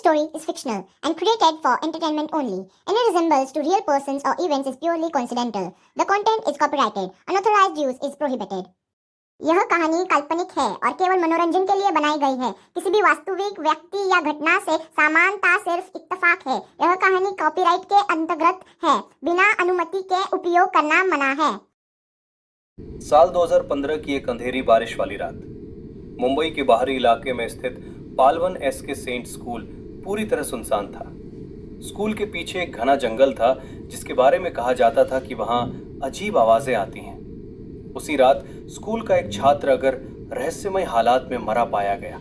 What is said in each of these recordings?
story is fictional and created for entertainment only. Any resemblance to real persons or events is purely coincidental. The content is copyrighted. Unauthorized use is prohibited. यह कहानी काल्पनिक है और केवल मनोरंजन के लिए बनाई गई है। किसी भी वास्तविक व्यक्ति या घटना से समानता सिर्फ इत्तेफाक है। यह कहानी कॉपीराइट के अंतर्गत है। बिना अनुमति के उपयोग करना मना है। साल 2015 की एक अंधेरी बारिश वाली रात मुंबई के बाहरी इलाके में स्थित पालवन एसके सेंट स्कूल पूरी तरह सुनसान था। स्कूल के पीछे एक घना जंगल था जिसके बारे में कहा जाता था कि वहां अजीब आवाजें आती हैं। उसी रात स्कूल का एक छात्र अगर रहस्यमय हालात में मरा पाया गया।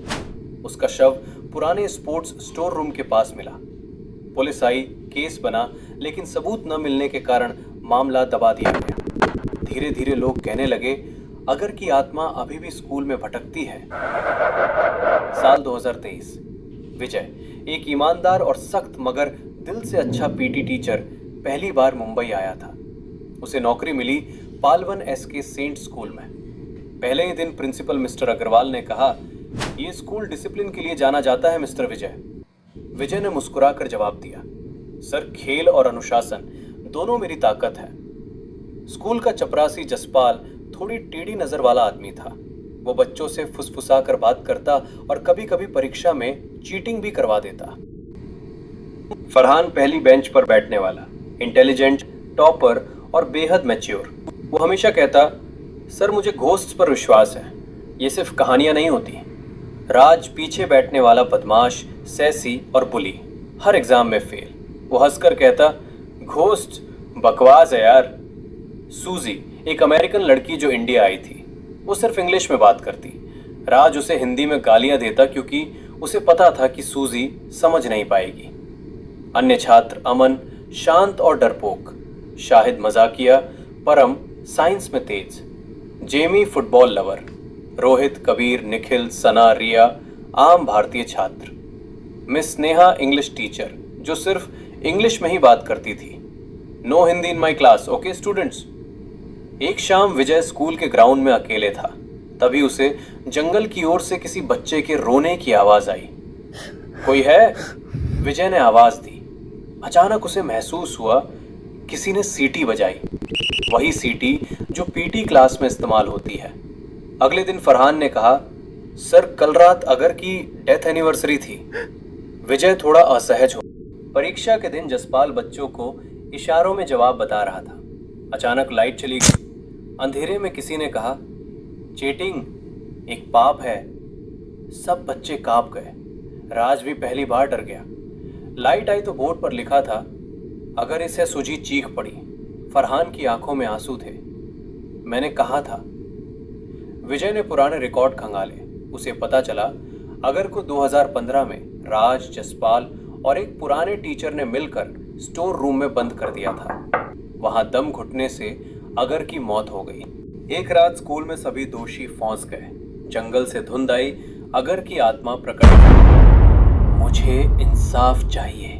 उसका शव पुराने स्पोर्ट्स स्टोर रूम के पास मिला। पुलिस आई, केस बना, लेकिन सबूत न मिलने के कारण मामला दबा दिया गया। धीरे धीरे लोग कहने लगे अगर की आत्मा अभी भी स्कूल में भटकती है। साल 2023 विजय एक ईमानदार और सख्त मगर दिल से अच्छा पीटी टीचर पहली बार मुंबई आया था। उसे नौकरी मिली पालवन एसके सेंट स्कूल में। पहले ही दिन प्रिंसिपल मिस्टर अग्रवाल ने कहा, यह स्कूल डिसिप्लिन के लिए जाना जाता है मिस्टर विजय। विजय ने मुस्कुराकर जवाब दिया, सर खेल और अनुशासन दोनों मेरी ताकत है। स्कूल का चपरासी जसपाल थोड़ी टेढ़ी नजर वाला आदमी था। वो बच्चों से फुसफुसा कर बात करता और कभी कभी परीक्षा में चीटिंग भी करवा देता। फरहान पहली बेंच पर बैठने वाला, इंटेलिजेंट, टॉपर और बेहद मैच्योर। वो हमेशा कहता, सर मुझे घोस्ट पर विश्वास है, ये सिर्फ कहानियां नहीं होती। राज पीछे बैठने वाला बदमाश, सैसी और बुली, हर एग्जाम में फेल। वो हंसकर कहता, घोस्ट बकवास है यार। सूजी एक अमेरिकन लड़की जो इंडिया आई थी, वो सिर्फ इंग्लिश में बात करती। राज उसे हिंदी में गालियां देता क्योंकि उसे पता था कि सूजी समझ नहीं पाएगी। अन्य छात्र अमन शांत और डरपोक, शाहिद मजाकिया, परम साइंस में तेज, Jamie football lover, Rohit, Kabir, Nikhil, Sana, Riya आम भारतीय छात्र, मिस स्नेहा इंग्लिश टीचर जो सिर्फ इंग्लिश में ही बात करती थी। No Hindi in my class, okay students. एक शाम विजय स्कूल के ग्राउंड में अकेले था। तभी उसे जंगल की ओर से किसी बच्चे के रोने की आवाज आई। कोई है? विजय ने आवाज दी। अचानक उसे महसूस हुआ किसी ने सीटी बजाई, वही सीटी जो पीटी क्लास में इस्तेमाल होती है। अगले दिन फरहान ने कहा, सर कल रात अगर की डेथ एनिवर्सरी थी। विजय थोड़ा असहज हो। परीक्षा के दिन जसपाल बच्चों को इशारों में जवाब बता रहा था। अचानक लाइट चली गई। अंधेरे में किसी ने कहा, चीटिंग एक पाप है। सब बच्चे कांप गए। राज भी पहली बार डर गया। लाइट आई तो बोर्ड पर लिखा था, अगर इसे सूझी चीख पड़ी। फरहान की आंखों में आंसू थे। मैंने कहा था। विजय ने पुराने रिकॉर्ड खंगाले। उसे पता चला अगर को 2015 में राज, जसपाल और एक पुराने टीचर ने मिलकर स्टोर रूम में बंद कर दिया था। वहां दम घुटने से अगर की मौत हो गई। एक रात स्कूल में सभी दोषी फंस गए। जंगल से धुंध आई। अगर की आत्मा प्रकट हुई, मुझे इंसाफ चाहिए।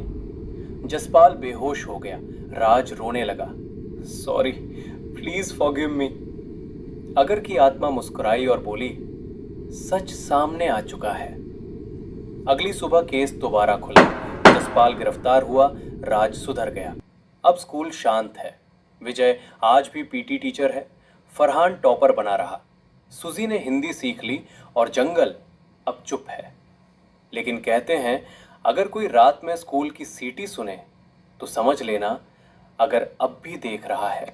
जसपाल बेहोश हो गया। राज रोने लगा, सॉरी, प्लीज फॉरगिव मी। अगर की आत्मा मुस्कुराई और बोली, सच सामने आ चुका है। अगली सुबह केस दोबारा खुला। जसपाल गिरफ्तार हुआ। राज सुधर गया। अब स्कूल शांत है। विजय आज भी पीटी टीचर है। फरहान टॉपर बना रहा। सुजी ने हिंदी सीख ली और जंगल अब चुप है। लेकिन कहते हैं अगर कोई रात में स्कूल की सीटी सुने तो समझ लेना अगर अब भी देख रहा है।